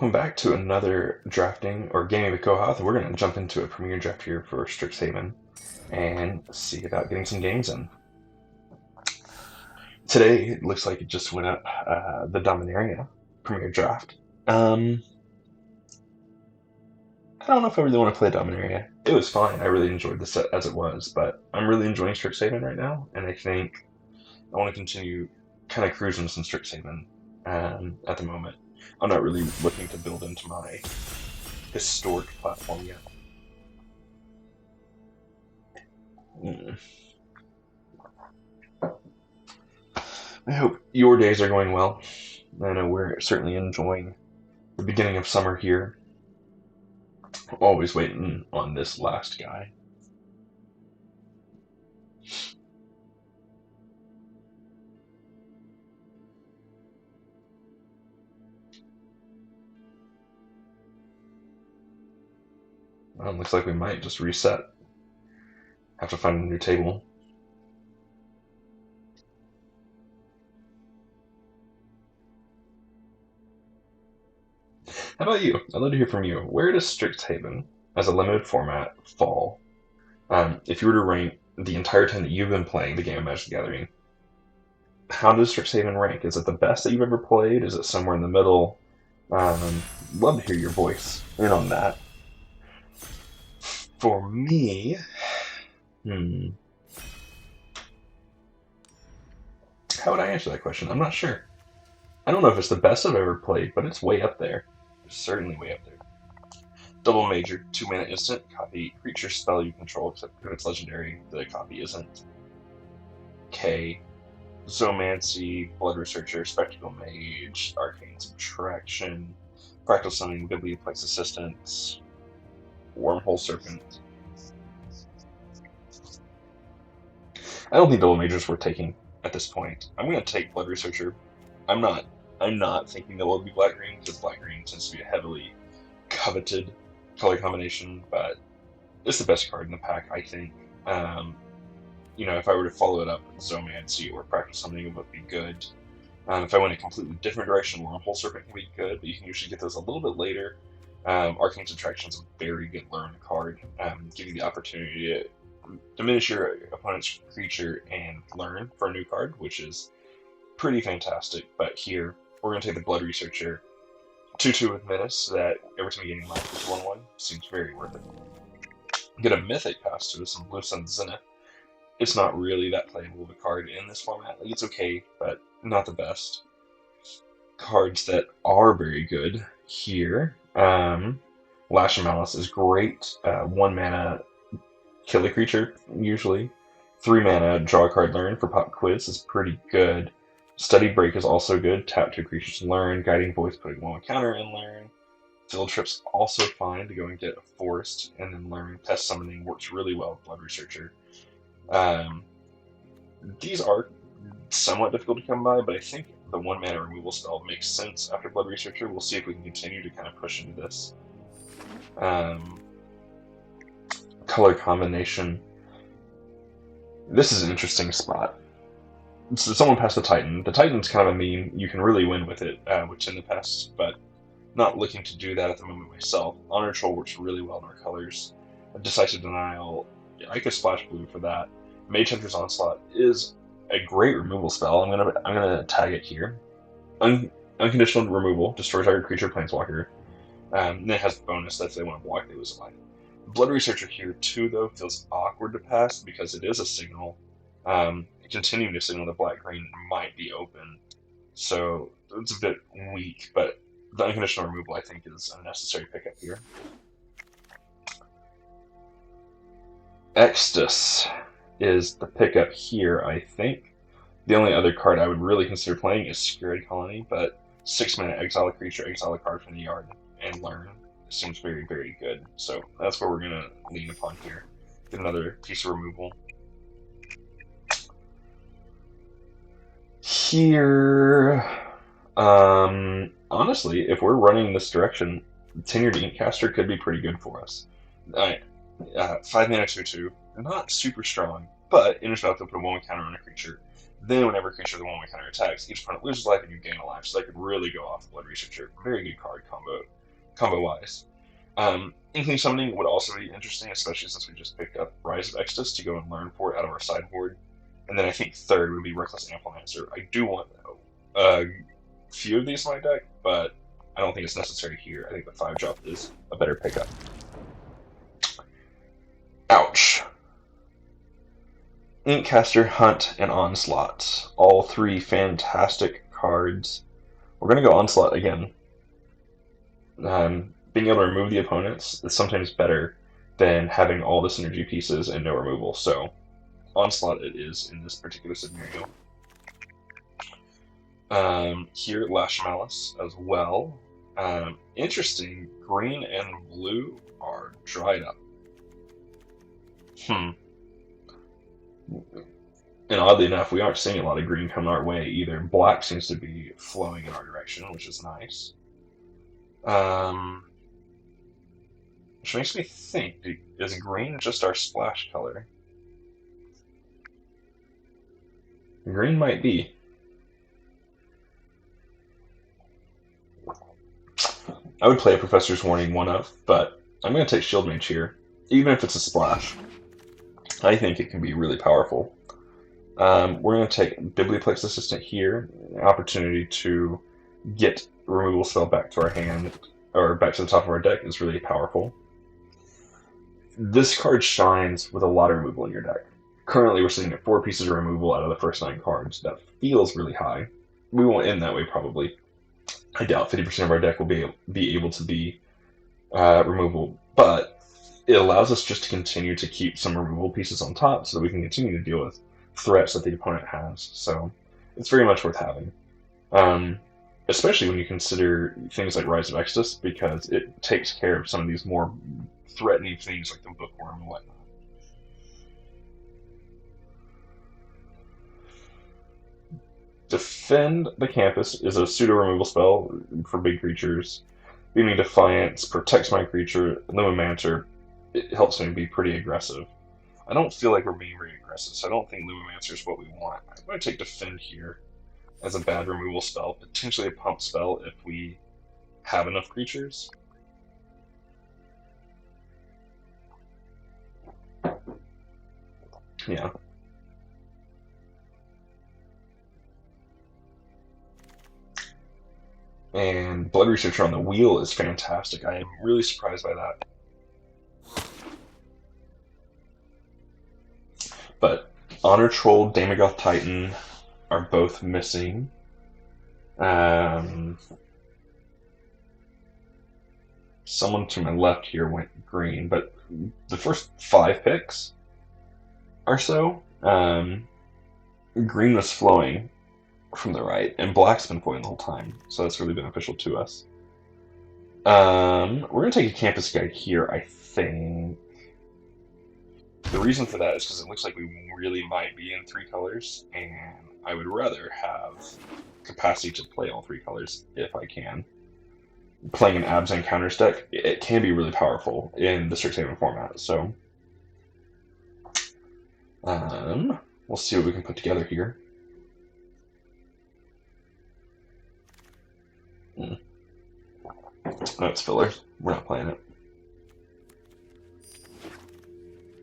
welcome back to another drafting or gaming with Kohath. We're going to jump into a premiere draft here for Strixhaven and see about getting some games in. Today, it looks like it just went up the Dominaria premiere draft. I don't know if I really want to play Dominaria. It was fine. I really enjoyed the set as it was, but I'm really enjoying Strixhaven right now, and I think I want to continue kind of cruising some Strixhaven at the moment. I'm not really looking to build into my historic platform yet. I hope your days are going well. I know we're certainly enjoying the beginning of summer here. Always waiting on this last guy. Looks like we might just reset. Have to find a new table. How about you? I'd love to hear from you. Where does Strixhaven, as a limited format, fall? If you were to rank the entire time that you've been playing the game of Magic the Gathering, how does Strixhaven rank? Is it the best that you've ever played? Is it somewhere in the middle? Love to hear your voice in on that. For me, how would I answer that question? I'm not sure. I don't know if it's the best I've ever played, but it's way up there. It's certainly way up there. Double major, 2-mana instant, copy creature spell you control, except if it's legendary, the copy isn't. K. Zoomancy, Blood Researcher, Spectacle Mage, Arcane Subtraction, Practical Summoning, Ability Place Assistance, Wormhole Serpent. I don't think double majors worth taking at this point. I'm going to take Blood Researcher. I'm not thinking that will be black green because black green tends to be a heavily coveted color combination, but it's the best card in the pack, I think. If I were to follow it up with Zoomancy or Practice Summoning, it would be good. If I went a completely different direction, Wormhole Serpent can be good, but you can usually get those a little bit later. Arcane Subtraction is a very good learn card, give you the opportunity to diminish your opponent's creature and learn for a new card, which is pretty fantastic. But here, we're going to take the Blood Researcher, 2/2 with Menace, that every time you gain life is 1/1, seems very worth it. Get a Mythic pass to some Blue Sun Zenith. It's not really that playable of a card in this format. Like, it's okay, but not the best. Cards that are very good here. Lash and Malice is great. 1-mana kill a creature, usually. 3-mana draw a card learn for Pop Quiz is pretty good. Study Break is also good. Tap 2 creatures to learn. Guiding Voice, putting 1 counter in learn. Field Trip's also fine to go and get a Forest and then learn. Pest Summoning works really well with Blood Researcher. These are somewhat difficult to come by, but I think the 1-mana removal spell makes sense after Blood Researcher. We'll see if we can continue to kind of push into this. Color combination. This is an interesting spot. So someone passed the Titan. The Titan's kind of a meme. You can really win with it, which in the past, but not looking to do that at the moment myself. Honor Troll works really well in our colors. Decisive Denial, I could splash blue for that. Mage Hunter's Onslaught is a great removal spell. I'm gonna tag it here. Unconditional removal, destroy target creature, planeswalker. And it has bonus that if they want to block, they lose a life. Blood Researcher here too, though, feels awkward to pass because it is a signal. Continuing to signal that black green might be open, so it's a bit weak. But the unconditional removal, I think, is a necessary pickup here. Extus is the pickup here, I think. The only other card I would really consider playing is Security Colony, but 6-mana exile a creature, exile a card from the yard, and learn seems very, very good. So that's what we're going to lean upon here. Get another piece of removal. Here, honestly, if we're running this direction, Tenured Inkcaster could be pretty good for us. 5-mana 2/2, not super strong, but in response, they'll put a 1/1 counter on a creature. Then, whenever a creature with a 1/1 counter attacks, each opponent loses life and you gain a life. So that could really go off Blood Researcher. Very good card combo wise. Inkling Summoning would also be interesting, especially since we just picked up Rise of Exodus to go and learn for it out of our sideboard. And then I think third would be Reckless Amplifier. I do want a few of these in my deck, but I don't think it's necessary here. I think the 5-drop is a better pickup. Ouch. Inkcaster, Hunt, and Onslaught. All three fantastic cards. We're going to go Onslaught again. Being able to remove the opponents is sometimes better than having all the synergy pieces and no removal. So, Onslaught it is in this particular scenario. Here, Lash Malice as well. Interesting, green and blue are dried up. And oddly enough, we aren't seeing a lot of green coming our way either. Black seems to be flowing in our direction, which is nice. Which makes me think, is green just our splash color? Green might be. I would play a Professor's Warning 1-of, but I'm going to take Shield Mage here. Even if it's a splash, I think it can be really powerful. We're going to take Biblioplex Assistant here, an opportunity to get removal spell back to our hand, or back to the top of our deck is really powerful. This card shines with a lot of removal in your deck. Currently, we're sitting at 4 pieces of removal out of the first 9 cards. That feels really high. We won't end that way, probably. I doubt 50% of our deck will be able to be removal, but it allows us just to continue to keep some removal pieces on top so that we can continue to deal with threats that the opponent has. So it's very much worth having. Especially when you consider things like Rise of Exodus, because it takes care of some of these more threatening things like the Bookworm and whatnot. Defend the Campus is a pseudo-removal spell for big creatures. Beaming Defiance protects my creature. Lumimancer, it helps me be pretty aggressive. I don't feel like we're being very aggressive, so I don't think Lumimancer is what we want. I'm going to take Defend here as a bad removal spell, potentially a pump spell if we have enough creatures. Yeah. And Blood Researcher on the wheel is fantastic. I am really surprised by that. But Honor Troll, Daemogoth Titan are both missing. Someone to my left here went green, but the first 5 picks or so, green was flowing from the right, and black's been flowing the whole time, so that's really beneficial to us. We're going to take a Campus Guide here, I think. The reason for that is because it looks like we really might be in 3 colors, and I would rather have capacity to play all 3 colors if I can. Playing an Abs and Counters deck, it can be really powerful in the Strixhaven format, so we'll see what we can put together here. That's filler. We're not playing it.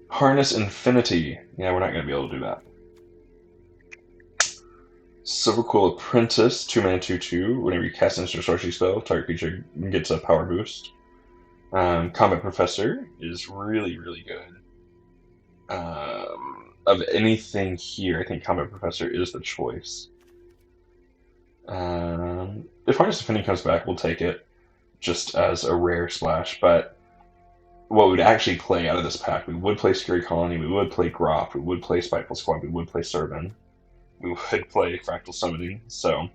Harness Infinity. Yeah, we're not going to be able to do that. Silverquill Apprentice, 2-mana 2/2. Whenever you cast an instant sorcery spell, target creature gets a power boost. Combat Professor is really, really good. Of anything here, I think Combat Professor is the choice. If Harness Infinity comes back, we'll take it just as a rare splash, but what we'd actually play out of this pack, we would play Scary Colony, we would play Groff, we would play Spiteful Squad, we would play Servant, we would play Fractal Summoning, so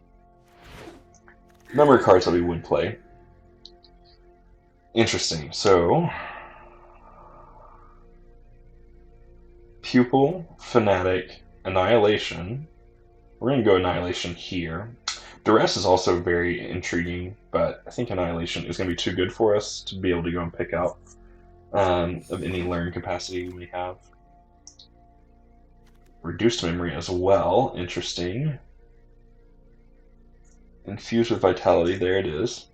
number of cards that we would play. Interesting, so Pupil, Fanatic, Annihilation. We're going to go Annihilation here. Duress is also very intriguing, but I think Annihilation is going to be too good for us to be able to go and pick out of any learn capacity we have. Reduced memory as well. Interesting. Infused with vitality. There it is.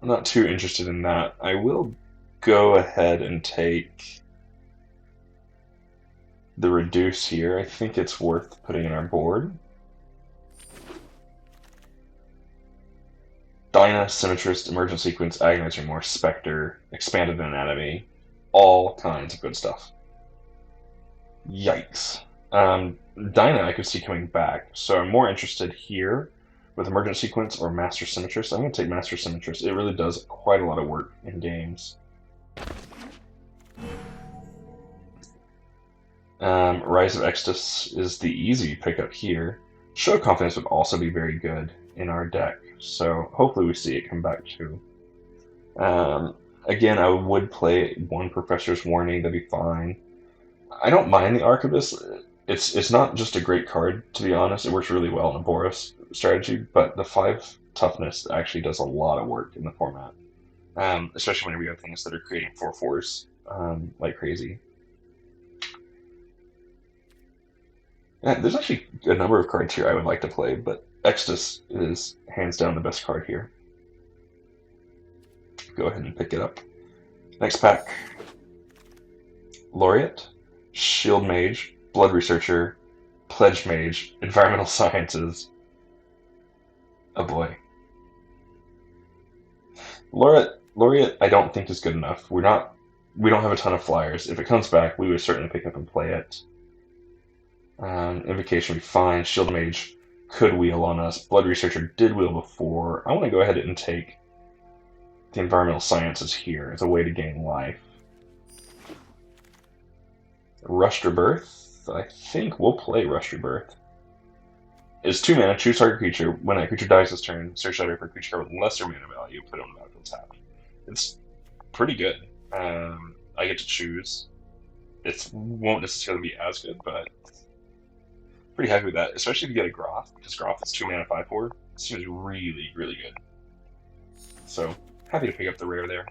I'm not too interested in that. I will go ahead and take the reduce here. I think it's worth putting in our board. Dyna, Symmetrist, Emergent Sequence, Agonize Remorse, Spectre, Expanded Anatomy. All kinds of good stuff. Yikes. Dyna I could see coming back, so I'm more interested here with Emergent Sequence or Master Symmetrist. I'm going to take Master Symmetrist. It really does quite a lot of work in games. Rise of Extus is the easy pickup here. Show of Confidence would also be very good in our deck, so hopefully we see it come back too. Again, I would play one Professor's Warning, that'd be fine. I don't mind the Archivist. It's not just a great card, to be honest. It works really well in a Boros strategy, but the 5 toughness actually does a lot of work in the format. Especially whenever you have things that are creating 4/4s like crazy. There's actually a number of cards here I would like to play, but Extus is hands down the best card here. Go ahead and pick it up. Next pack. Laureate, Shield Mage, Blood Researcher, Pledge Mage, Environmental Sciences. Oh boy. Laureate I don't think is good enough. We don't have a ton of flyers. If it comes back, we would certainly pick up and play it. Invocation would be fine. Shield Mage could wheel on us. Blood Researcher did wheel before. I want to go ahead and take the Environmental Sciences here as a way to gain life. Rushed Rebirth. I think we'll play Rushed Rebirth. It's 2 mana, choose target creature. When that creature dies this turn, search that for a creature card with lesser mana value, put it on the battlefield tapped. It's pretty good. I get to choose. It won't necessarily be as good, but pretty happy with that, especially if you get a Groth, because Groth is 2 mana 5/4. It seems really, really good. So, happy to pick up the rare there.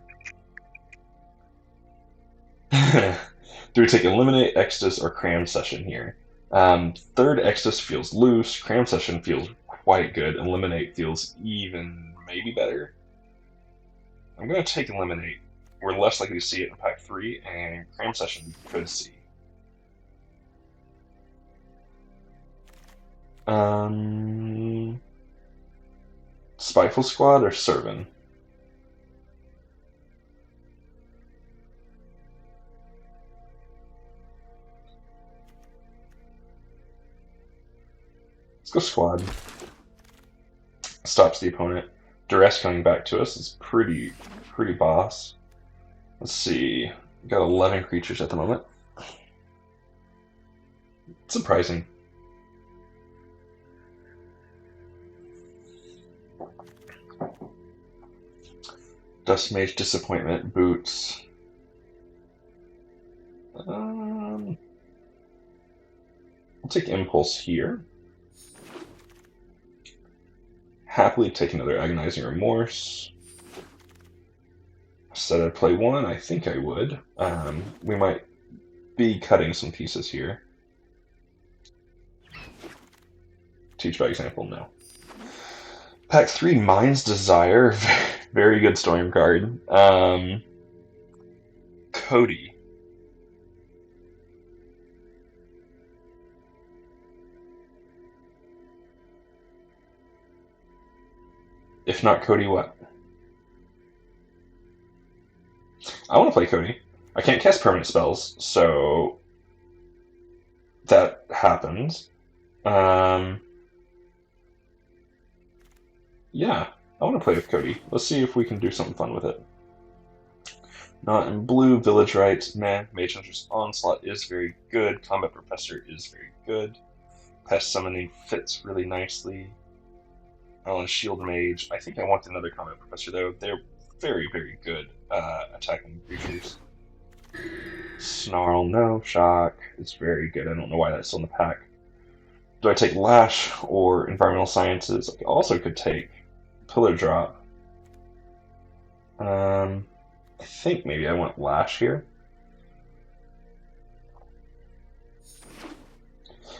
Do we take Eliminate, Extus, or Cram Session here? Third Extus feels loose, Cram Session feels quite good, Eliminate feels even maybe better. I'm going to take Eliminate. We're less likely to see it in pack 3, and Cram Session we could see. Spiteful Squad or Servan? Let's go Squad. Stops the opponent. Duress coming back to us is pretty boss. Let's see. We've got 11 creatures at the moment. Surprising. Dust Mage, Disappointment, Boots. I'll take Impulse here. Happily take another Agonizing Remorse. Said I'd play 1, I think I would. We might be cutting some pieces here. Teach by example, no. Pack 3, Mind's Desire. Very good Storm card. Cody. If not Cody, what? I want to play Cody. I can't cast permanent spells, so that happens. Yeah, I want to play with Cody. Let's see if we can do something fun with it. Not in blue. Village Rites, meh. Mage Hunter's Onslaught is very good. Combat Professor is very good. Pest Summoning fits really nicely. And Shield Mage. I think I want another Combat Professor, though. They're very, very good attacking creatures. Snarl, no. Shock is very good. I don't know why that's still in the pack. Do I take Lash or Environmental Sciences? I also could take Pillar Drop. I think maybe I want Lash here.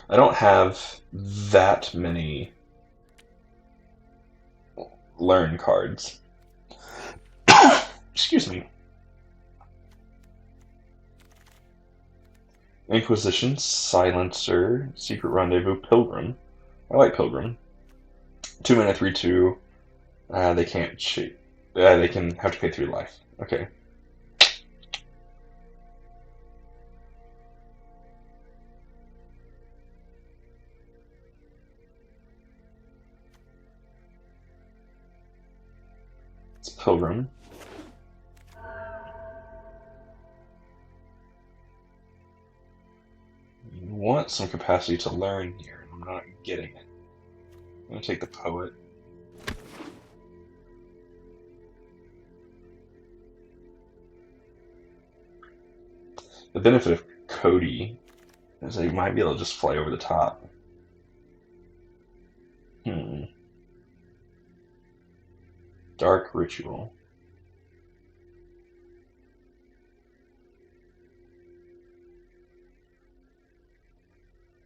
I don't have that many learn cards. Excuse me. Inquisition, Silencer, Secret Rendezvous, Pilgrim. I like Pilgrim. 2 mana, 3/2. They can't cheat. They can have to pay 3 life. Okay. It's Pilgrim. You want some capacity to learn here, and I'm not getting it. I'm going to take the Poet. The benefit of Cody is that he might be able to just fly over the top. Dark Ritual.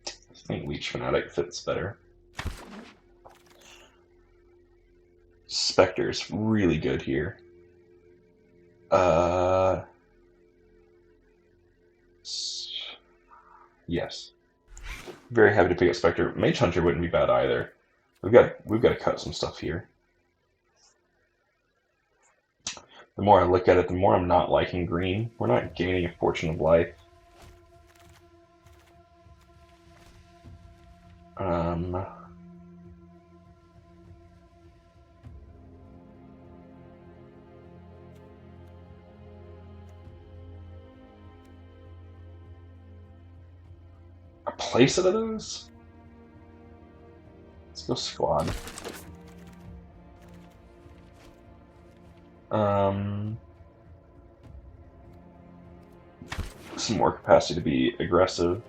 I think Leech Fanatic fits better. Spectre's really good here. Yes. Very happy to pick up Spectre. Mage Hunter wouldn't be bad either. We've got to cut some stuff here. The more I look at it, the more I'm not liking green. We're not gaining a Fortune of Life. A place out of those? Let's go squad. Some more capacity to be aggressive.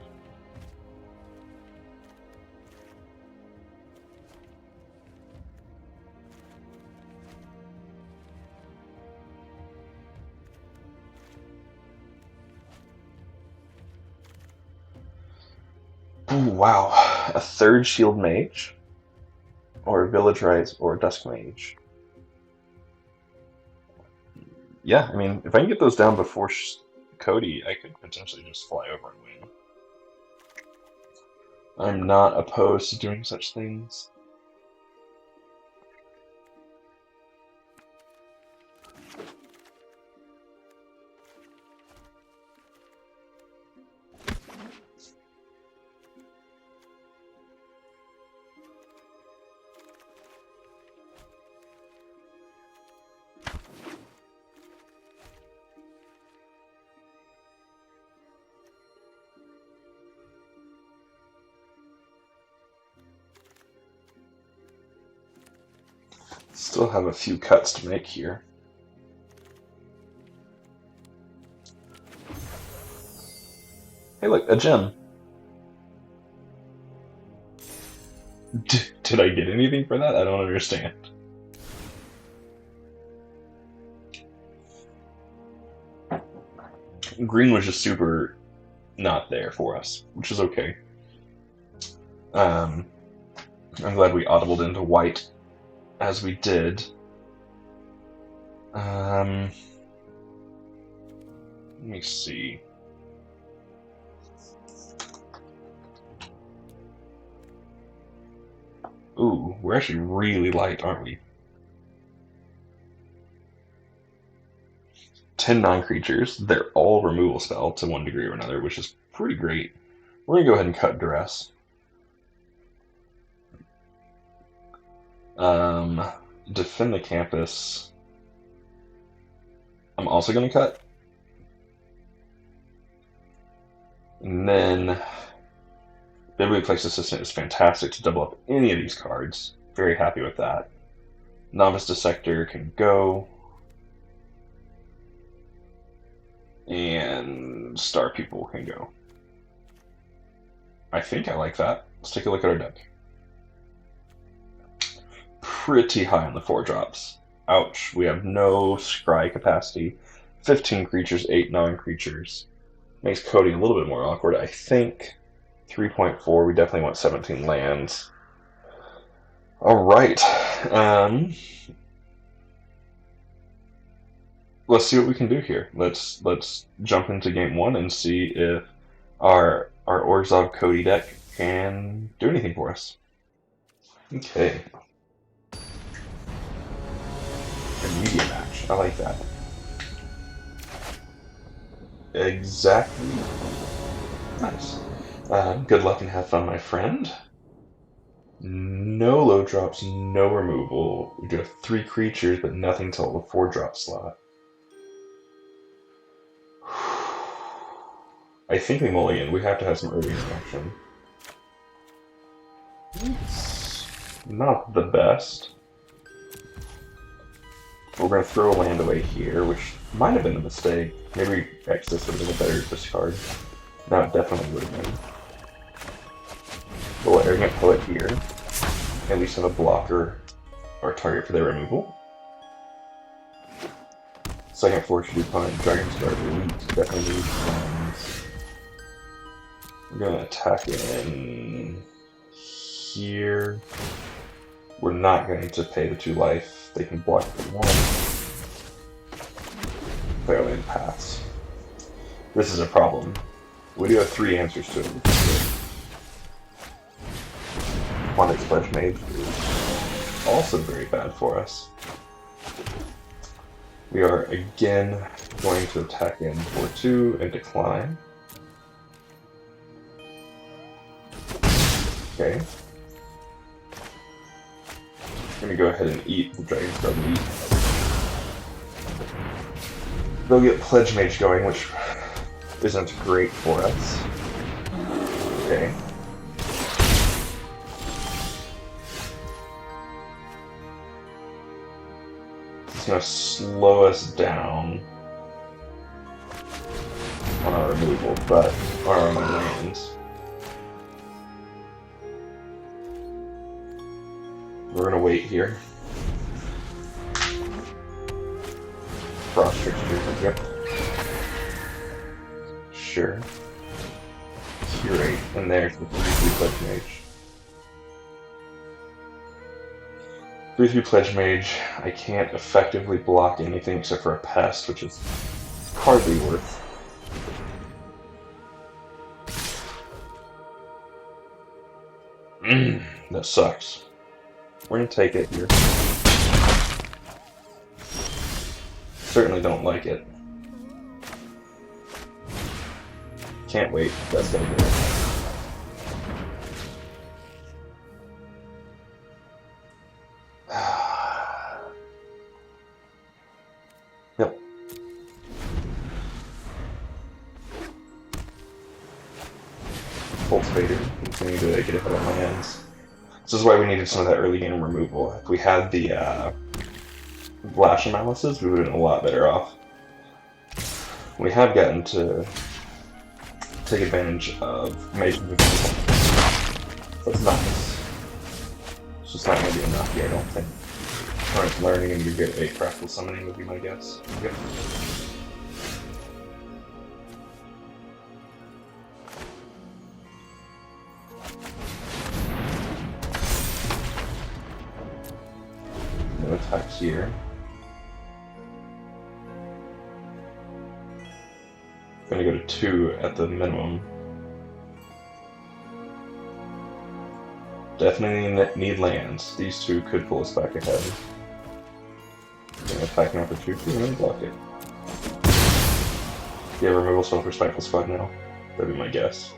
Ooh, wow. A 3rd Shield Mage? Or a Village Rites or a Dusk Mage? Yeah, I mean, if I can get those down before Cody, I could potentially just fly over and win. I'm not opposed to doing such things. Still have a few cuts to make here. Hey look, a gem. Did I get anything for that? I don't understand. Green was just super not there for us, which is okay. I'm glad we audibled into white as we did. Let me see. Ooh, we're actually really light, aren't we? 10 non-creatures. They're all removal spell to one degree or another, which is pretty great. We're going to go ahead and cut Duress. Defend the campus. I'm also going to cut. And then Biblioplex Assistant is fantastic to double up any of these cards. Very happy with that. Novice Dissector can go. And Star People can go. I think I like that. Let's take a look at our deck. Pretty high on the 4-drops. Ouch, we have no scry capacity. 15 creatures, 8 non-creatures. Makes coding a little bit more awkward, I think. 3.4. We definitely want 17 lands. All right. Let's see what we can do here. Let's jump into game one and see if our Orzhov Cody deck can do anything for us. Okay. Immediate match. I like that. Exactly. Nice. Good luck and have fun, my friend. No low drops, no removal. We do have 3 creatures, but nothing till the 4-drop slot. I think we mulligan. We have to have some early interaction. It's not the best. We're going to throw a land away here, which might have been a mistake. Maybe Exodus would have been a better discard. No, it definitely would have been. We'll Arrogant Poet here. At least have a blocker or target for their removal. Second floor should be fine. Dragon's Guard Elite definitely needs lands. We're going to attack in here. We're not going to pay the 2 life. They can block the 1. Fairland pass. This is a problem. We do have 3 answers to it. Quantix Pledge Mage is also very bad for us. We are again going to attack in for 2 and decline. Okay. I'm going to go ahead and eat the Dragon's Guard Elite. They'll get Pledge Mage going, which isn't great for us. Okay. It's going to slow us down on our removal, but on our lands. We're going to wait here. Frost Trickster, yep. Sure. Curate, and there's the 3/3 Pledge Mage. 3/3 Pledge Mage, I can't effectively block anything except for a pest, which is hardly worth. That sucks. We're gonna take it here. Certainly don't like it. Can't wait. That's gonna do it. Yep. Cultivator. Continue to get ahead of lands. This is why we needed some of that early game removal. If we had the Lash analysis, we would have been a lot better off. We have gotten to take advantage of Mage removal. That's nice. It's just not going to be enough here, I don't think. Current learning and you get a Craftful Summoning would be my guess. Yep. No attacks here. Gonna go to 2 at the minimum. Definitely need lands. These 2 could pull us back ahead. Gonna attack now for 2 and then block it. Yeah, removal spell for Spiteful Squad now. That'd be my guess.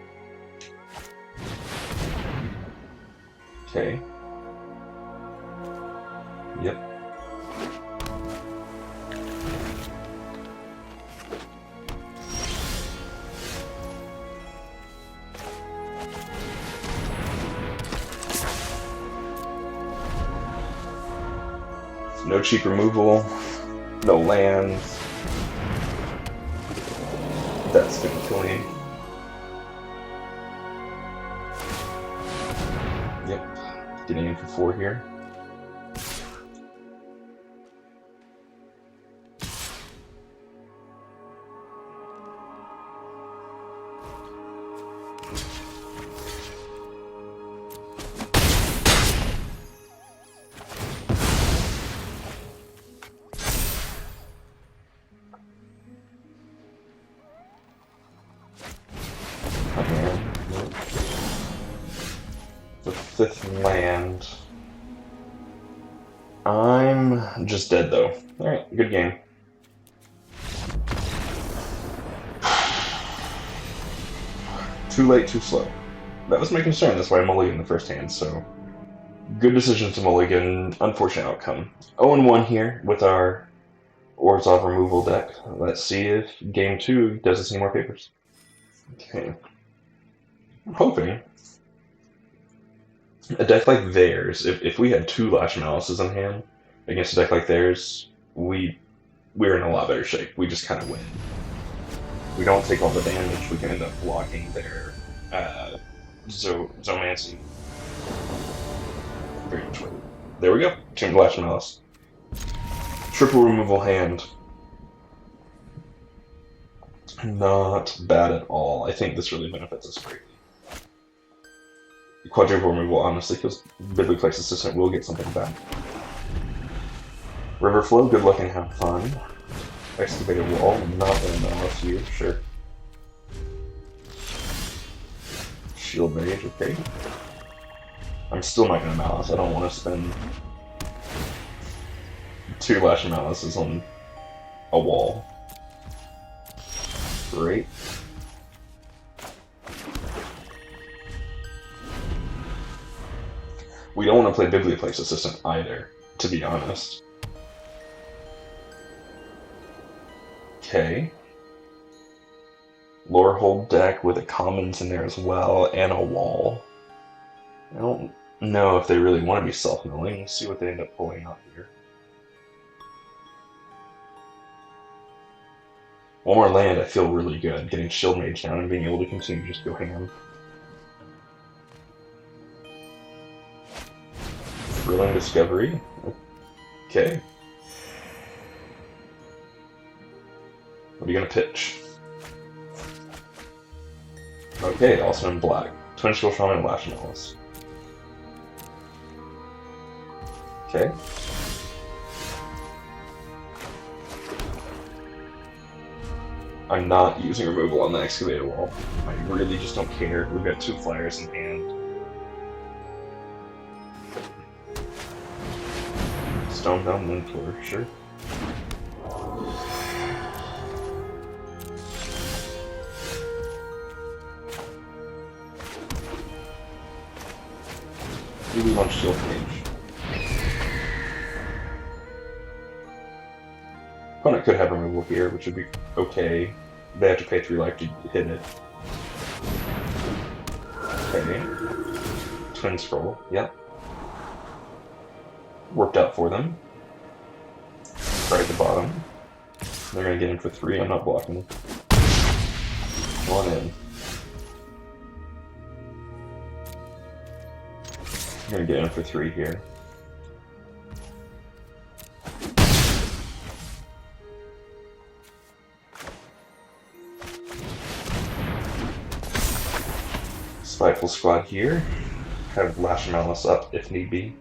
Okay. Yep. No cheap removal, no lands. That's gonna kill me. Yep, getting in for 4 here. the 5th land. I'm just dead though. Alright, good game. Too late, too slow. That was my concern, that's why I mulliganed the first hand, so... Good decision to mulligan, unfortunate outcome. 0-1 here with our Orzhov removal deck. Let's see if game 2 does us any more papers. Okay. I'm hoping a deck like theirs, if we had 2 Lash Malices in hand against a deck like theirs, we're in a lot better shape. We just kind of win. We don't take all the damage, we can end up blocking their Zomancy. Very much win. There we go. Chained Lash Malice. Triple removal hand. Not bad at all. I think this really benefits us greatly. Quadruple removal, honestly, because Biblioplex Assistant will get something back. River Flow, good luck and have fun. Excavated Wall, not an malice here, sure. Shield Rage, okay. I'm still not gonna malice. I don't want to spend 2 Lash Malices on a wall. Great. We don't want to play Biblioplex Assistant either, to be honest. Okay. Lorehold deck with a commons in there as well, and a wall. I don't know if they really want to be self-milling. Let's see what they end up pulling out here. One more land, I feel really good. Getting Shield Mage down and being able to continue to just go ham. Thrilling Discovery. Okay. What are you gonna pitch? Okay, also in black. Twin Skull Shaman and Lash Malice. Okay. I'm not using removal on the Excavated Wall. I really just don't care. We've got 2 flyers in hand. Stonebound Mentor, sure. We want Shield Mage. Opponent could have removal here, which would be okay. They have to pay 3 life to hit it. Okay. Twin Scroll, yep. Worked out for them. Right at the bottom. They're gonna get in for 3, I'm not blocking. 1 in. I'm gonna get in for 3 here. Spiteful Squad here. Have Lash Malice up if need be.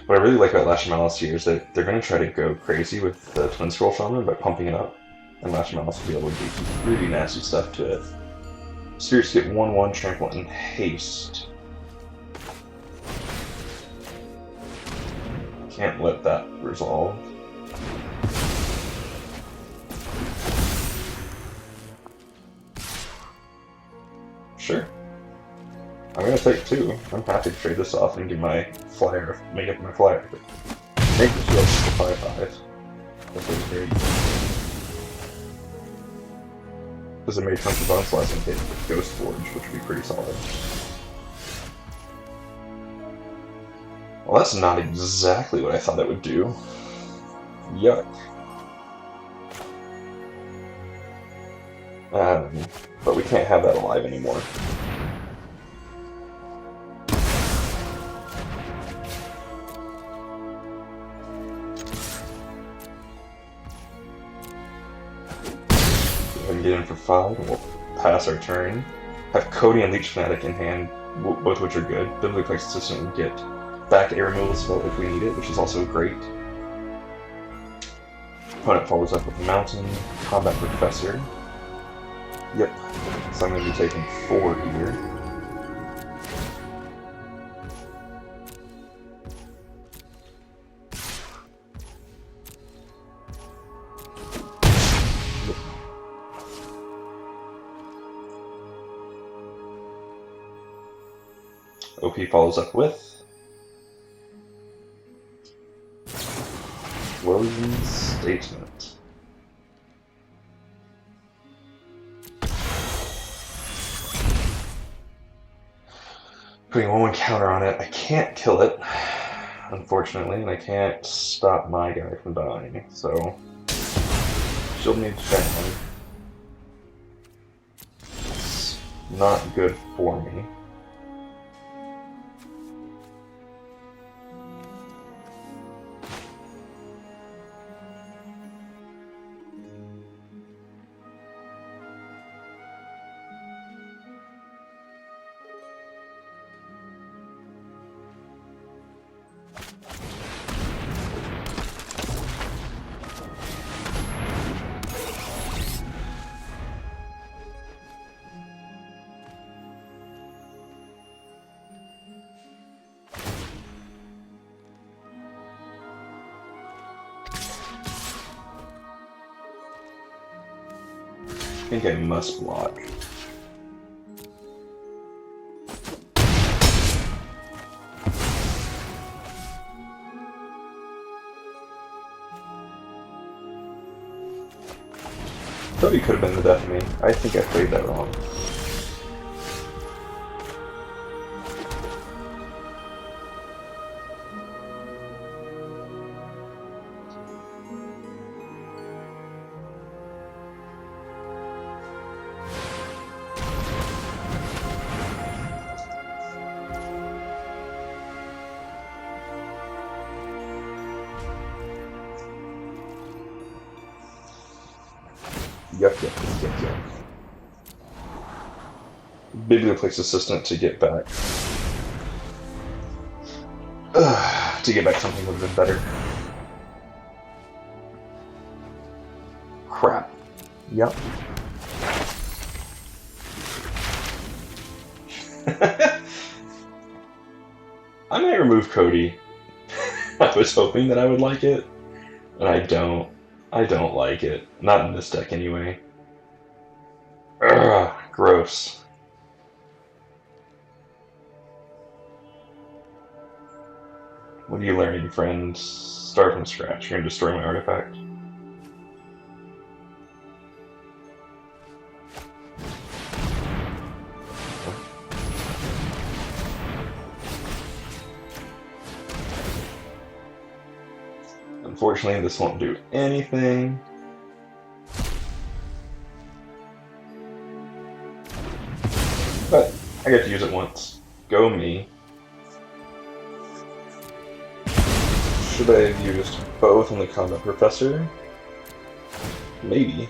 What I really like about Lash Malice here is that they're going to try to go crazy with the Twin Scroll Shaman by pumping it up. And Lash Malice will be able to do some really nasty stuff to it. Spirits get 1/1, Trample, and Haste. Can't let that resolve. Sure. I'm gonna take 2. I'm happy to trade this off and get my flyer, make up my flyer. Make the shield 5/5. That was very easy. Because it made Punch of Bone Slice and hit with Ghost Forge, which would be pretty solid. Well, that's not exactly what I thought it would do. Yuck. But we can't have that alive anymore. Go ahead and get in for 5, and we'll pass our turn. Have Cody and Leech Fanatic in hand, both which are good. Biblioplex Assistant will get back a removal spell if we need it, which is also great. Opponent follows up with Mountain, Combat Professor. Yep. So I'm going to be taking 4 here. OP follows up with closing statement. Putting 1/1 counter on it. I can't kill it, unfortunately, and I can't stop my guy from dying, so she'll need to down. It's not good for me. I think I must block. Thought he could have been the death of me. I think I played that wrong. Yuck. Biblioplex assistant to get back. To get back something would have been better. Crap. Yep. I might remove Cody. I was hoping that I would like it, and I don't. I don't like it. Not in this deck, anyway. Ugh, gross. What are you learning, friend? Start from scratch. You're gonna destroy my artifact. Unfortunately, this won't do anything. But I get to use it once. Go me. Should I have used both on the Combat Professor? Maybe.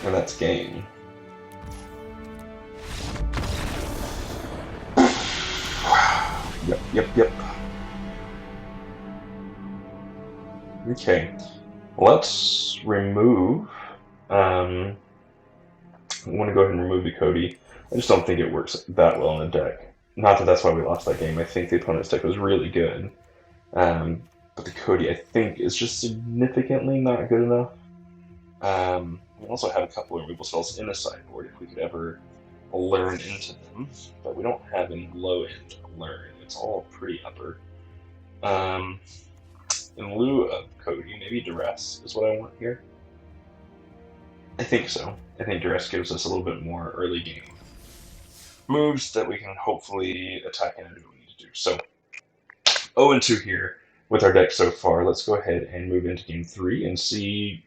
And that's game. Yep. Okay, let's remove. I want to go ahead and remove the Cody. I just don't think it works that well in the deck. Not that that's why we lost that game. I think the opponent's deck was really good. But the Cody, I think, is just significantly not good enough. We also have a couple of removal spells in the sideboard if we could ever learn into them, but we don't have any low-end learn. It's all pretty upper. In lieu of Cody, maybe Duress is what I want here. I think so. I think Duress gives us a little bit more early game moves that we can hopefully attack and do what we need to do. So, 0-2 here with our deck so far. Let's go ahead and move into game 3 and see,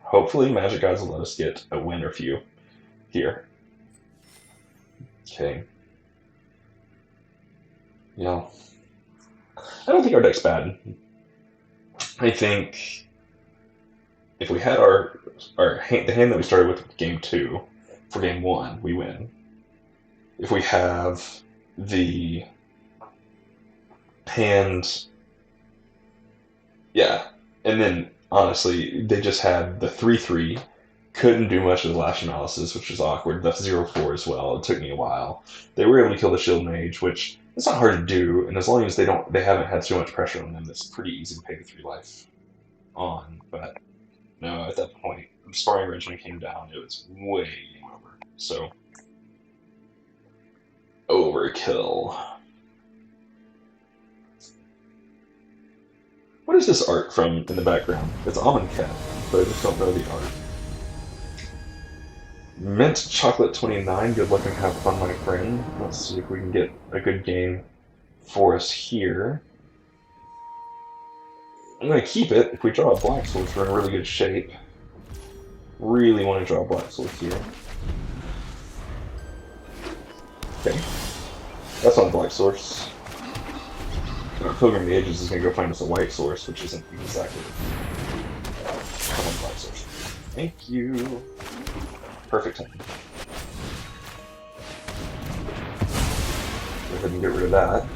hopefully Magic Gods will let us get a win or few here. Okay. Yeah. I don't think our deck's bad. I think if we had the hand that we started with game 2 for game 1, we win. If we have the And yeah, and then honestly, they just had the 3/3. Couldn't do much with Lash analysis, which was awkward. That's 0/4 as well. It took me a while. They were able to kill the Shield Mage, which it's not hard to do, and as long as they haven't had too much pressure on them, it's pretty easy to pay the 3 life on. But no, at that point, the sparring regimen came down. It was way game over. So overkill. What is this art from in the background? It's Almond Cat, but I just don't know the art. Mint Chocolate 29, good luck and have fun, my friend. Let's see if we can get a good game for us here. I'm going to keep it. If we draw a Black Source, we're in really good shape. Really want to draw a Black Source here. Okay. That's not a Black Source. Our Pilgrim of the Ages is going to go find us a White Source, which isn't exactly a Black Source. Thank you. Perfect time. Go ahead and get rid of that.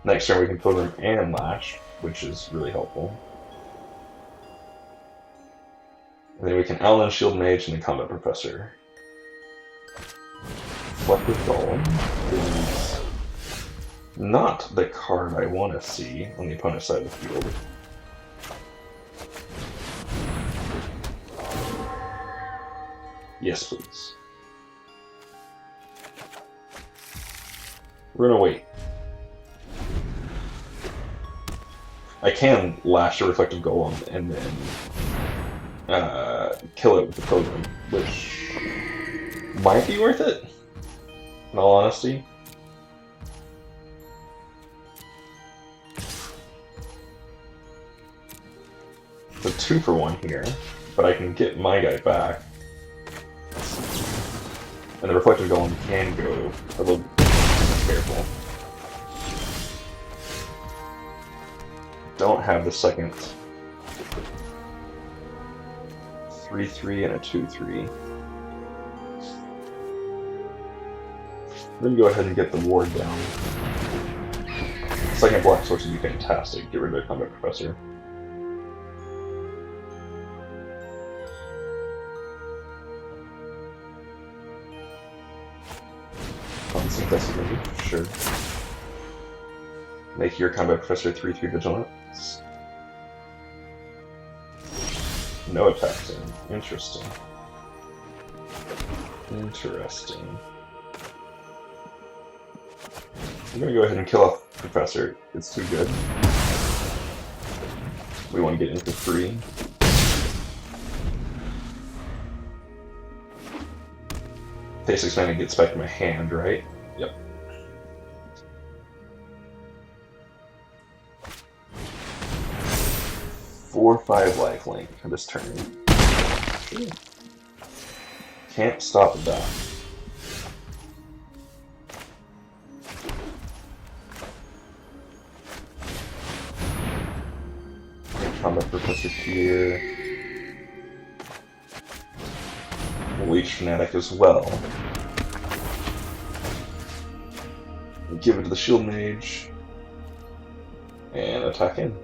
Next turn we can Pilgrim and Lash, which is really helpful. And then we can Allen, Shield Mage, and then Combat Professor. Reflective Golem is not the card I want to see on the opponent's side of the field. Yes, please. We're gonna wait. I can Lash a Reflective Golem and then kill it with the Pilgrim, which might be worth it, in all honesty. It's a 2-for-1 here, but I can get my guy back. And the Reflective Golem can go a little careful. Don't have the second 3/3 and a 2/3. Then go ahead and get the ward down. Second Black Source would be fantastic. Get rid of the Combat Professor. Constant Decimate, sure. Make your Combat Professor 3/3 Vigilant. No attacks in. Interesting. Interesting. I'm gonna go ahead and kill off Professor. It's too good. We want to get into free. Pay 6 mana gets back to my hand, right? Yep. Four, 5 lifelink for this turn. Can't stop that. Combat Professor here. Leech Fanatic as well. Give it to the Shield Mage. And attack in.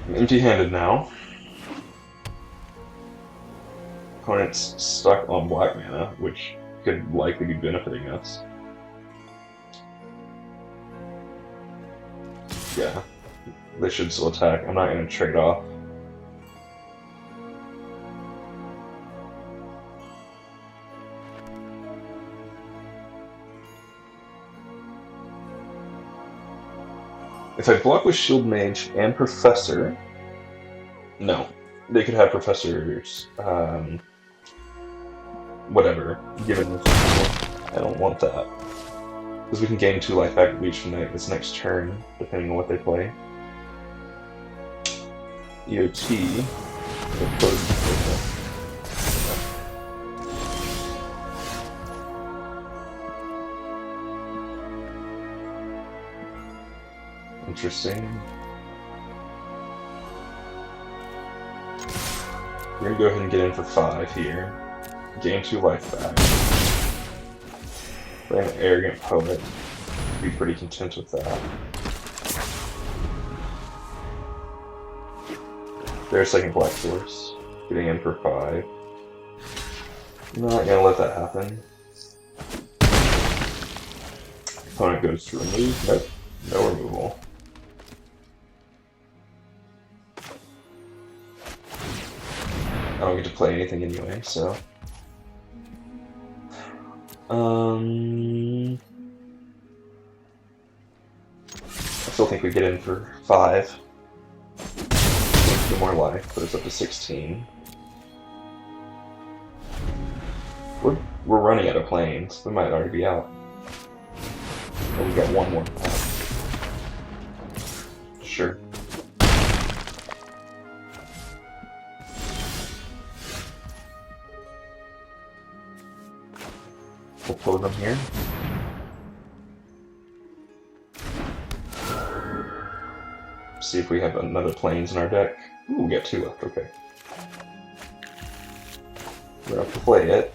I'm empty-handed now. Opponent's stuck on black mana, which could likely be benefiting us. Yeah, they should still attack. I'm not going to trade off. If I block with Shield Mage and Professor, no, they could have Professors, whatever, given I don't want that. Because we can gain 2 life back at Leech from this next turn, depending on what they play. EOT. Interesting. We're gonna go ahead and get in for 5 here. Gain 2 life back. Play an arrogant poet. Be pretty content with that. There's second black source. Getting in for 5. Not gonna let that happen. Opponent goes to remove. Nope. No removal. I don't get to play anything anyway, so. I still think we get in for 5. 2 more life, put us up to 16. We're running out of planes. We might already be out. Oh, we got 1 more pack. Sure. We'll pull them here. See if we have another planes in our deck. Ooh, we got 2 left, okay. We're gonna play it.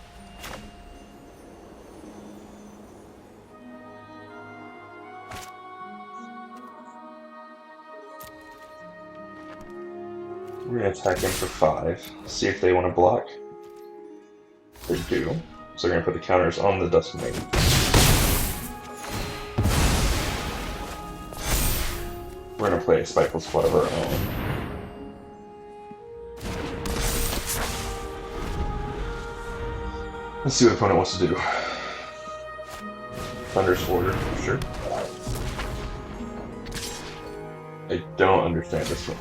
We're gonna attack in for 5. See if they want to block. They do. So we're gonna put the counters on the Dust Maiden. We're gonna play a Spiteful Squad of our own. Let's see what the opponent wants to do. Thunder's Order, sure. I don't understand this one.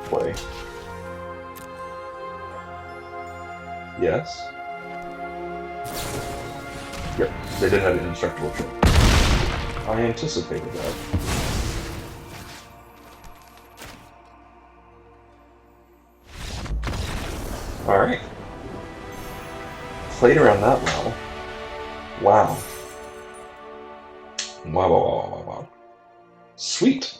Play. Yes. Yep, they did have an indestructible trick. I anticipated that. Alright. Played around that well. Wow. Wow. Sweet.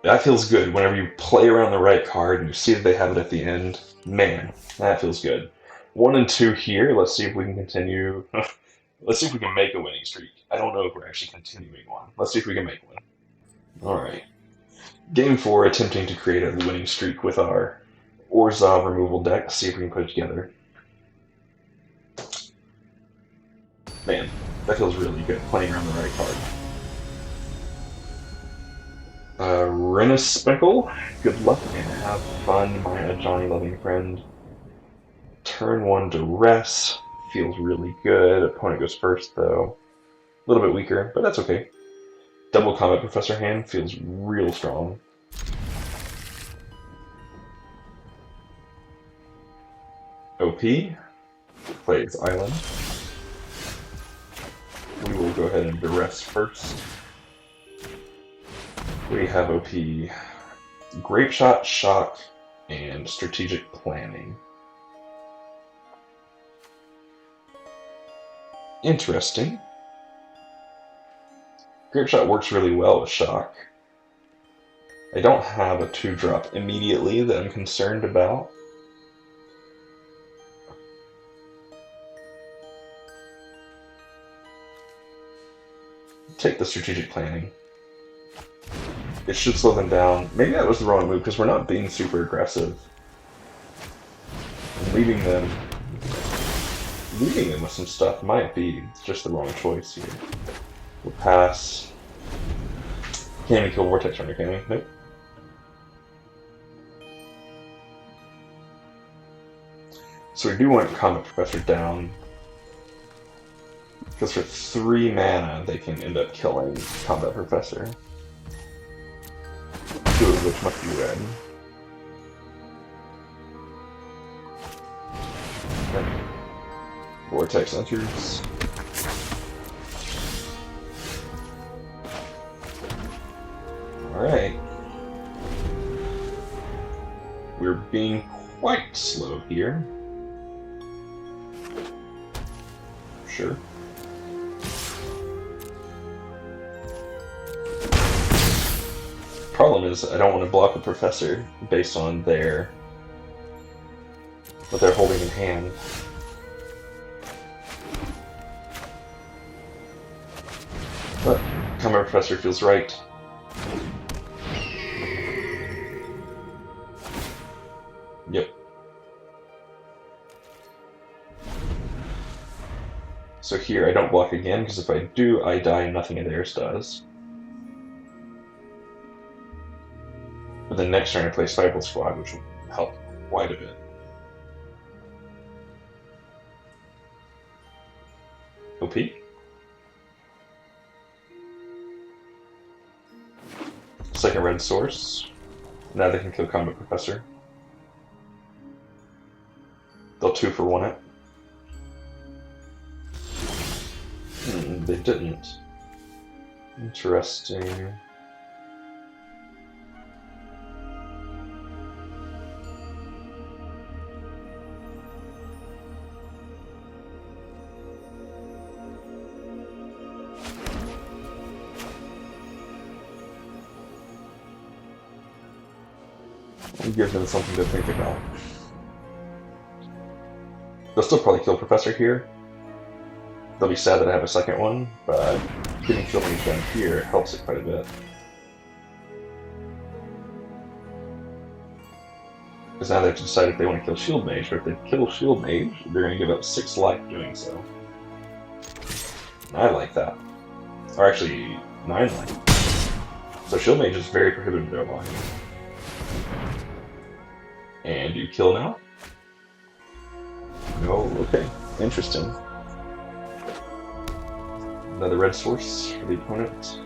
That feels good whenever you play around the right card and you see that they have it at the end. Man, that feels good. 1 and 2 here. Let's see if we can continue. Let's see if we can make a winning streak. I don't know if we're actually continuing one. Let's see if we can make one. Alright. Game 4, attempting to create a winning streak with our Orzhov removal deck. Let's see if we can put it together. Man, that feels really good, playing around the right card. Renaspeckle, good luck and have fun, my Johnny loving friend. Turn 1 Duress, feels really good. Opponent goes first though. A little bit weaker, but that's okay. Double Combat Professor hand feels real strong. OP, plays Island. We will go ahead and Duress first. We have OP Grape Shot, Shock, and Strategic Planning. Interesting. Grape Shot works really well with Shock. I don't have a 2-drop immediately that I'm concerned about. Take the Strategic Planning. It should slow them down. Maybe that was the wrong move because we're not being super aggressive. And leaving them with some stuff might be just the wrong choice here. We'll pass. Can't even kill Vortex Runner, can we? Nope. So we do want Combat Professor down. Because for 3 mana, they can end up killing Combat Professor. 2 of which must be red. Okay. Vortex enters. Alright. We're being quite slow here. Sure. Problem is, I don't want to block the Professor based on what they're holding in hand. But Combat Professor feels right. Yep. So here I don't block again, because if I do, I die and nothing of theirs does. But then next turn I play Cycle Squad, which will help quite a bit. OP. Second red source. Now they can kill Combat Professor. They'll 2-for-1 it. They didn't. Interesting. Give them something to think about. They'll still probably kill Professor here. They'll be sad that I have a second one, but getting Shield Mage down here helps it quite a bit. Because now they have to decide if they want to kill Shield Mage, but if they kill Shield Mage, they're going to give up 6 life doing so. I like that. Or actually, 9 life. So Shield Mage is very prohibitive to their life. And you kill now? No, okay. Interesting. Another red source for the opponent.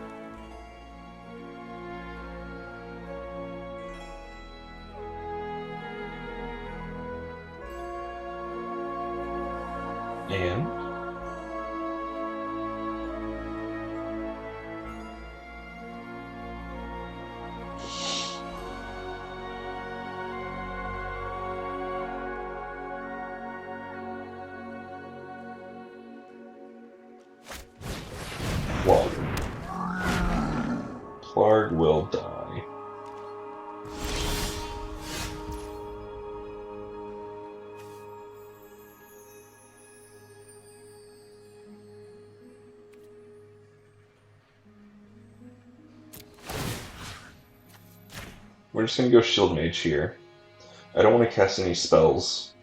And Clark will die. We're just going to go Shield Mage here. I don't want to cast any spells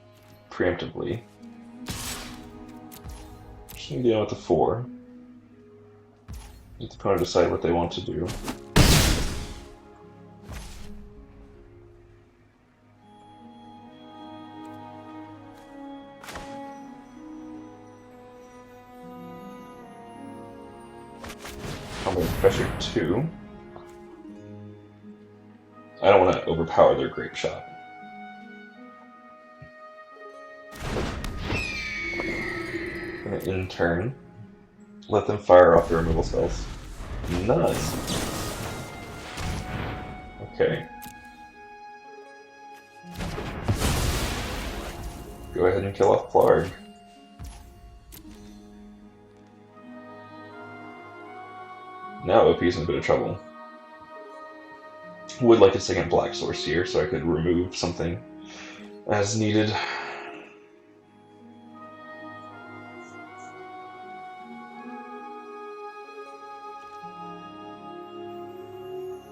preemptively. Just going to deal with the 4. Let the opponent decide what they want to do. Combat Pressure 2. I don't want to overpower their Grape Shot. Gonna in turn. Let them fire off their removal spells. Nice. Okay. Go ahead and kill off Clark. Now OP's in a bit of trouble. Would like a second black source here so I could remove something as needed.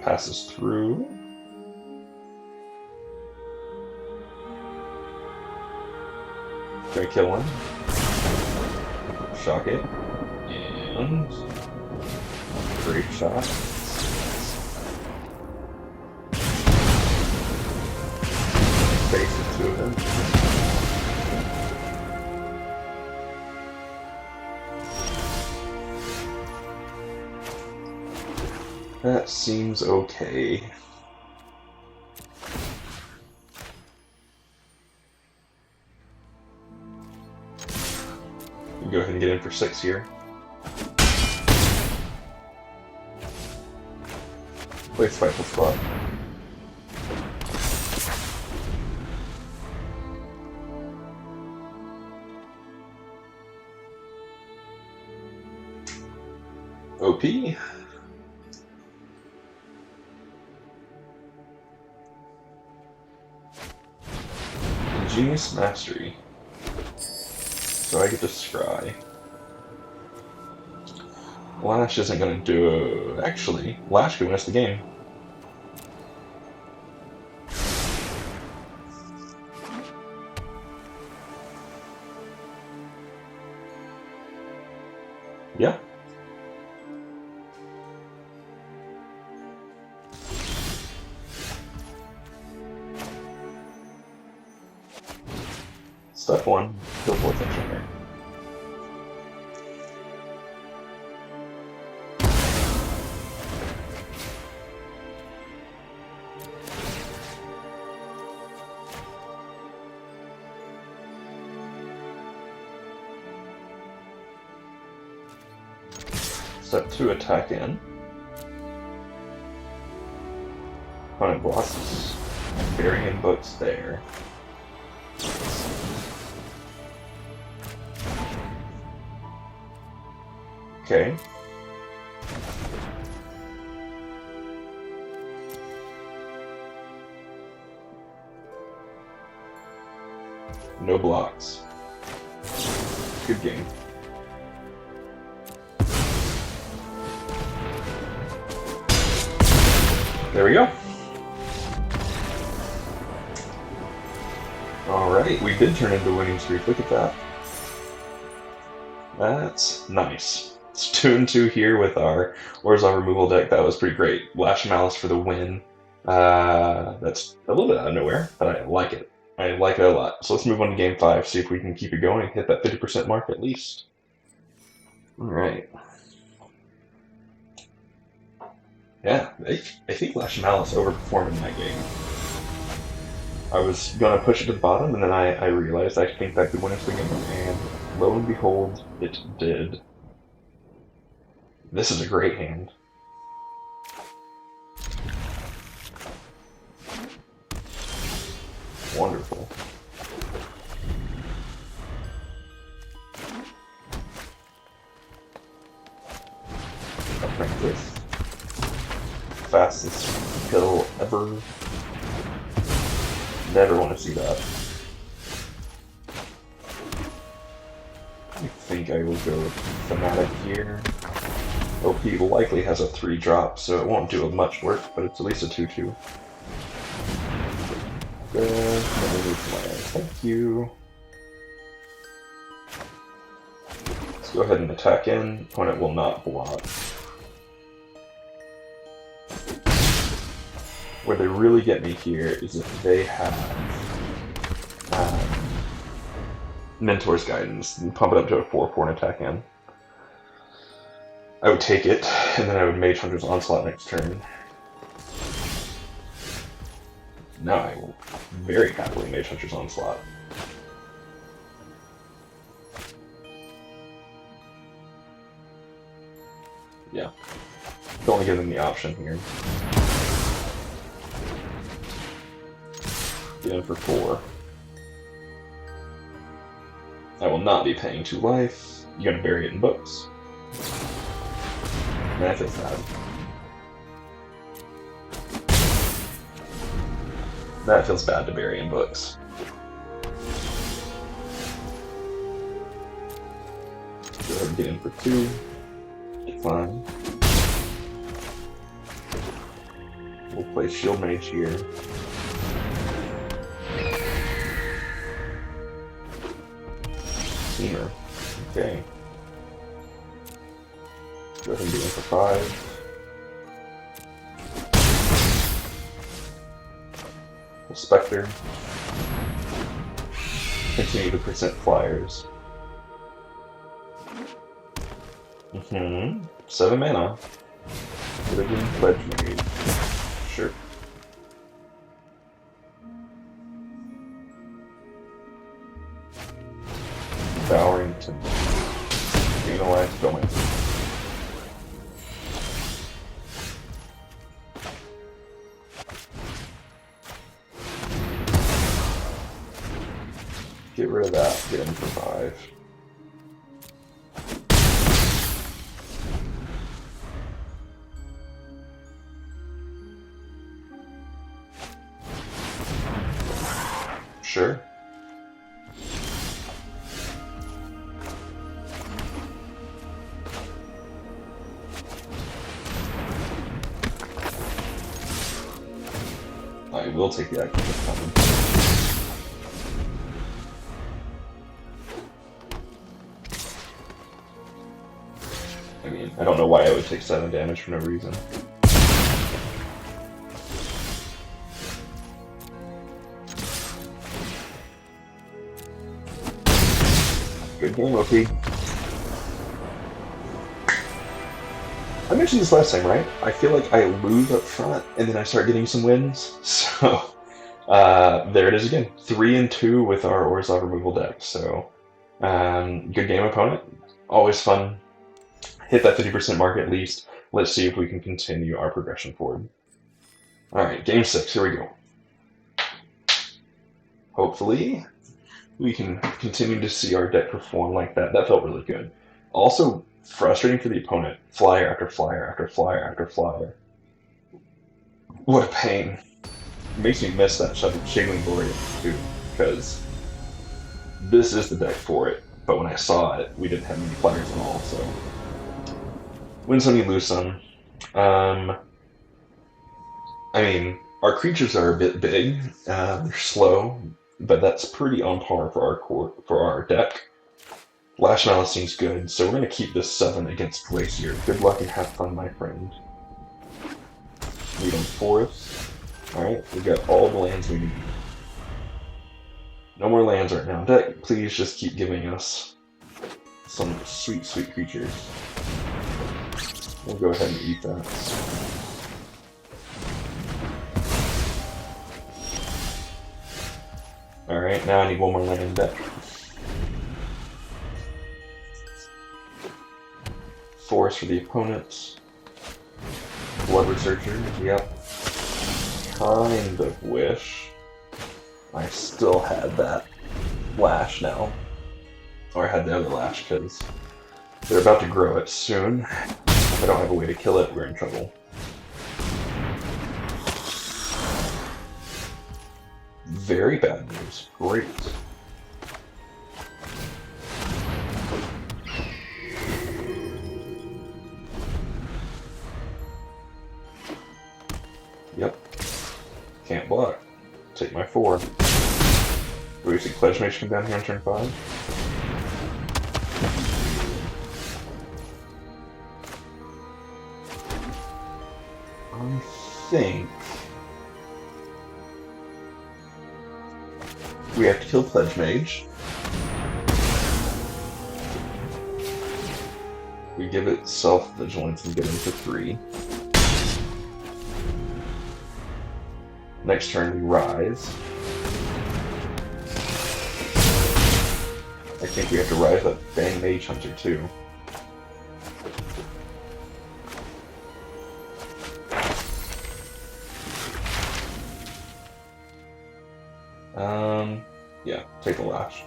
Passes through. Gonna kill one. Shock it. And Grape Shot. Face it to him. That seems okay. Go ahead and get in for 6 here. Play Spiteful Squad. OP. Genius Mastery. So I get to scry. Lash isn't going to do... Actually, Lash could win us the game. Yeah. Step 1, kill 4 things right there. Step 2, attack in. Opponent blocks. Burying books there. Okay. No blocks. Good game. There we go. Alright, we did turn into a winning streak. Look at that. That's nice. It's 2-2 here with our Orzhov removal deck. That was pretty great. Lash Malice for the win. That's a little bit out of nowhere, but I like it. I like it a lot. So let's move on to game 5, see if we can keep it going, hit that 50% mark at least. Alright. Yeah, I think Lash Malice overperformed in that game. I was gonna push it to the bottom, and then I realized I think that could win us the game, and lo and behold, it did. This is a great hand. Wonderful. I'll make this fastest kill ever. Never want to see that. I think I will go with Fanatic here. OP likely has a 3-drop, so it won't do much work, but it's at least a 2-2. Good. Thank you. Let's go ahead and attack in. Opponent will not block. Where they really get me here is if they have Mentor's Guidance and pump it up to a 4/4 and attack in. I would take it, and then I would Mage Hunter's Onslaught next turn. Now I will very happily Mage Hunter's Onslaught. Yeah. Don't want to give them the option here. Get in for 4. I will not be paying 2 life. You're gonna bury it in books. That feels bad. That feels bad to bury in books. Go ahead and get in for 2. Fine. We'll play Shield Mage here. Steamer. Okay. Go ahead and get in for 5. We'll Spectre. Continue to percent flyers. 7 mana. Living Pledge Mage. Sure. Devouring Timber. Penalized going. Get rid of that, get in for 5. Sure. will take the action this time. I mean, I don't know why I would take 7 damage for no reason. Good game, OP. I mentioned this last time, right? I feel like I lose up front, and then I start getting some wins. So, there it is again. 3-2 with our Orzhov removal deck. So, good game, opponent. Always fun. Hit that 50% mark at least. Let's see if we can continue our progression forward. Alright, game 6. Here we go. Hopefully, we can continue to see our deck perform like that. That felt really good. Also, frustrating for the opponent. Flyer after flyer after flyer after flyer. What a pain. It makes me miss that Shaking Glory too, because this is the deck for it. But when I saw it, we didn't have many flyers at all, so win some, you lose some. I mean, our creatures are a bit big. They're slow, but that's pretty on par for our deck. Lash Malice seems good, so we're going to keep this 7 against Glacier. Good luck and have fun, my friend. Lead on Forest. Alright, we got all the lands we need. No more lands right now. Deck, please just keep giving us some sweet, sweet creatures. We'll go ahead and eat that. Alright, now I need one more land in deck. Force for the opponents. Blood Researcher, yep. Kind of wish I still had that Lash now. Or I had the other Lash, because they're about to grow it soon. If I don't have a way to kill it, we're in trouble. Very bad news. Great. Yep. Can't block. Take my 4. Do we see Pledge Mage come down here on turn 5? I think we have to kill Pledge Mage. We give it self-vigilance and get into 3. Next turn we rise. I think we have to rise that Bang Mage Hunter too. Yeah, take the Lash.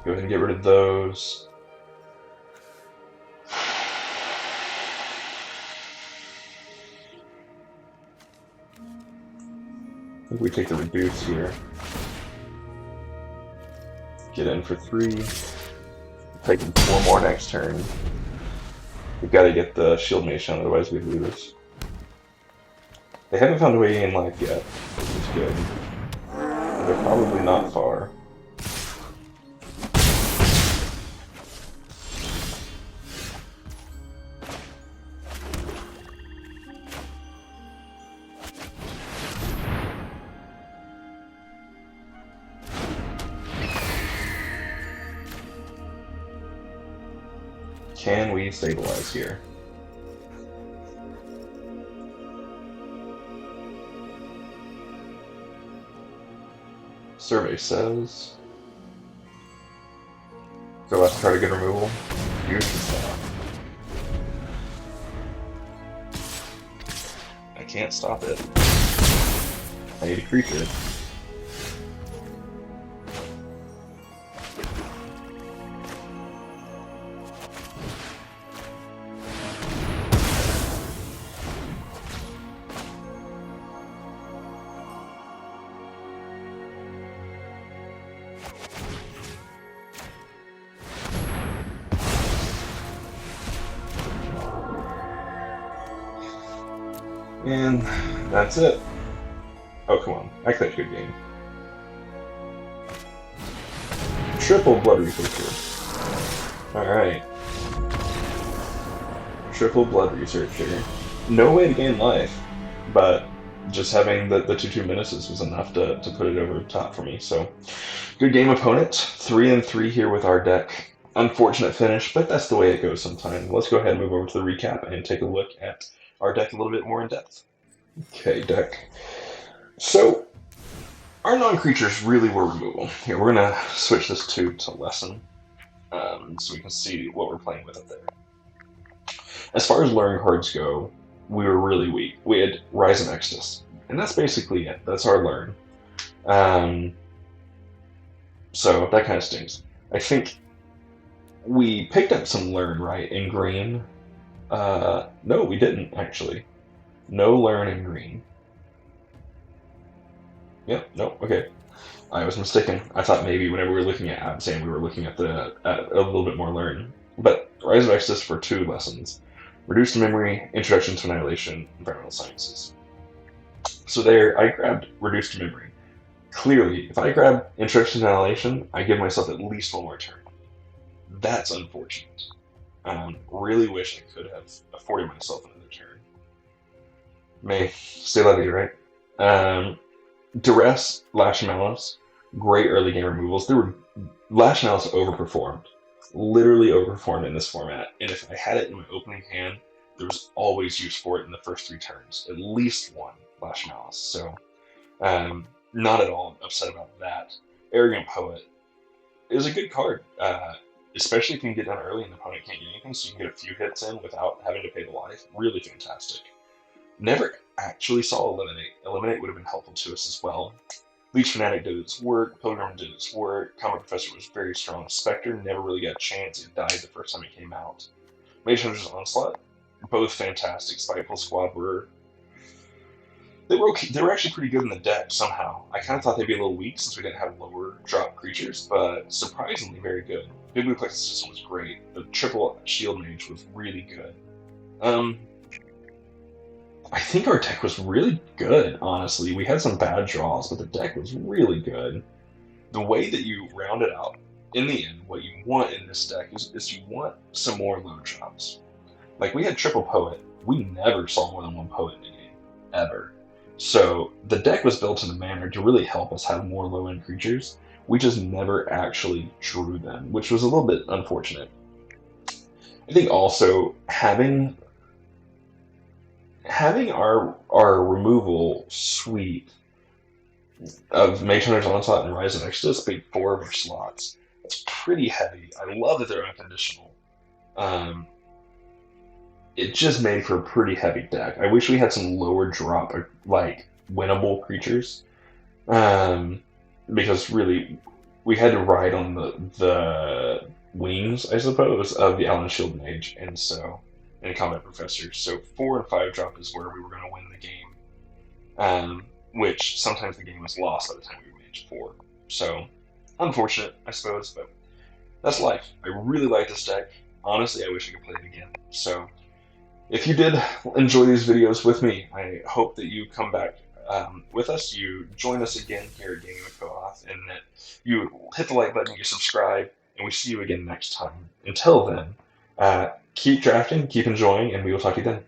Go ahead and get rid of those. I think we take the reduce here. Get in for 3. Taking 4 more next turn. We've got to get the Shield Mage down, otherwise we lose. They haven't found a way in life yet, which is good. They're probably not far. Can we stabilize here? Survey says. So let's try to get removal. Use the stop. I can't stop it. I need a creature. And that's it. Oh, come on. I played a good game. Triple Blood Researcher. Alright. Triple Blood Researcher. No way to gain life, but just having the 2/2 menaces was enough to put it over the top for me. So, good game, opponent. 3-3 here with our deck. Unfortunate finish, but that's the way it goes sometimes. Let's go ahead and move over to the recap and take a look at our deck a little bit more in depth. Okay, deck. So, our non-creatures really were removal. Here, we're going to switch this to lesson, so we can see what we're playing with up there. As far as learn cards go, we were really weak. We had Rise and Exodus, and that's basically it. That's our learn. So that kind of stinks. I think we picked up some learn, right, in green. No, we didn't, actually. No learn in green. Yep, no, okay. I was mistaken. I thought maybe whenever we were looking at Abzan, we were looking at a little bit more learn. But Rise of Exodus for 2 lessons. Reduced Memory, Introduction to Annihilation, Environmental Sciences. So there, I grabbed Reduced Memory. Clearly, if I grab Introduction to Annihilation, I give myself at least 1 more turn. That's unfortunate. Really wish I could have afforded myself another turn. May stay levy, right? Duress, Lash and Malice, great early game removals. Lash and Malice overperformed. Literally overperformed in this format, and if I had it in my opening hand, there was always use for it in the first 3 turns. At least 1 Lash and Malice. So, not at all upset about that. Arrogant Poet is a good card, especially if you can get done early and the opponent can't get anything, so you can get a few hits in without having to pay the life. Really fantastic. Never actually saw Eliminate. Eliminate would have been helpful to us as well. Leech Fanatic did its work, Pilgrim did its work, Comet Professor was very strong. Spectre never really got a chance, it died the first time it came out. Mage Hunter's Onslaught, both fantastic. Spiteful Squad they were actually pretty good in the deck somehow. I kind of thought they'd be a little weak since we didn't have lower drop creatures, but surprisingly very good. Big Blue Plexus system was great. The triple Shield Mage was really good. I think our deck was really good, honestly. We had some bad draws, but the deck was really good. The way that you round it out, in the end, what you want in this deck is you want some more low drops. Like, we had triple Poet. We never saw more than 1 Poet in a game, ever. So, the deck was built in a manner to really help us have more low-end creatures. We just never actually drew them, which was a little bit unfortunate. I think also having our removal suite of Mage Hunter's Onslaught and Rise of Exodus being 4 of our slots, it's pretty heavy. I love that they're unconditional. It just made for a pretty heavy deck. I wish we had some lower drop, like, winnable creatures. Because really, we had to ride on the wings, I suppose, of the Allen Shield Mage, and Combat Professor. So 4 and 5 drop is where we were going to win the game. Which sometimes the game was lost by the time we reached 4. So, unfortunate, I suppose, but that's life. I really like this deck. Honestly, I wish I could play it again. So, if you did enjoy these videos with me, I hope that you come back with us. You join us again here at Gaming with Kohath, and that you hit the like button, you subscribe, and we see you again next time. Until then, keep drafting, keep enjoying, and we will talk to you then.